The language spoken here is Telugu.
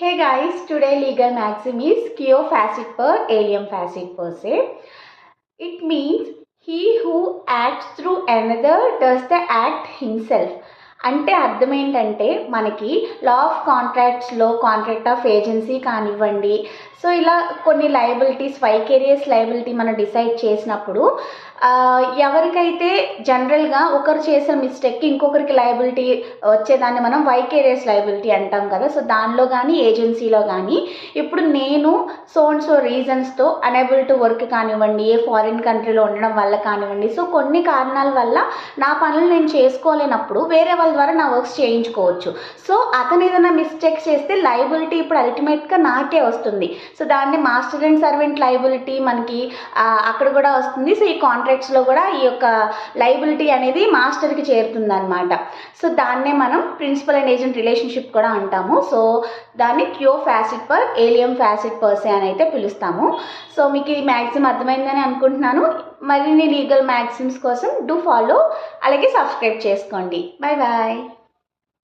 Hey guys, today legal maxim is quo facit per alium facit per se. It means he who acts through another does the act himself. అంటే అర్థం ఏంటంటే మనకి లా ఆఫ్ కాంట్రాక్ట్స్లో కాంట్రాక్ట్ ఆఫ్ ఏజెన్సీ కానివ్వండి, సో ఇలా కొన్ని లయబిలిటీస్ వైకేరియస్ లయబిలిటీ మనం డిసైడ్ చేసినప్పుడు ఎవరికైతే జనరల్గా ఒకరు చేసిన మిస్టేక్కి ఇంకొకరికి లయబిలిటీ వచ్చేదాన్ని మనం వైకేరియస్ లయబిలిటీ అంటాం కదా. సో దానిలో కానీ ఏజెన్సీలో కానీ ఇప్పుడు నేను సో రీజన్స్తో అనేబుల్ టు వర్క్ కానివ్వండి, ఏ ఫారిన్ కంట్రీలో ఉండడం వల్ల కానివ్వండి, సో కొన్ని కారణాల వల్ల నా పనులు నేను చేసుకోలేనప్పుడు వేరే వాళ్ళ ద్వారా నా వర్క్స్ చేయించుకోవచ్చు. సో అతను ఏదైనా మిస్టేక్స్ చేస్తే లయబిలిటీ ఇప్పుడు అల్టిమేట్గా నాకే వస్తుంది. సో దాన్ని మాస్టర్ అండ్ సర్వెంట్ లయబిలిటీ మనకి అక్కడ కూడా వస్తుంది. సో ఈ కాంట్రాక్ట్స్లో కూడా ఈ యొక్క లయబిలిటీ అనేది మాస్టర్కి చేరుతుంది అనమాట. సో దాన్నే మనం ప్రిన్సిపల్ అండ్ ఏజెంట్ రిలేషన్షిప్ కూడా అంటాము. సో దాన్ని క్యో ఫ్యాసిట్ పర్ ఏలియం ఫ్యాసిట్ పర్సే అని అయితే పిలుస్తాము. సో మీకు ఈ మ్యాక్సిమం అర్థమైందని అనుకుంటున్నాను. మరిన్ని లీగల్ మ్యాక్సిమ్స్ కోసం డూ ఫాలో, అలాగే సబ్స్క్రైబ్ చేసుకోండి. Bye bye.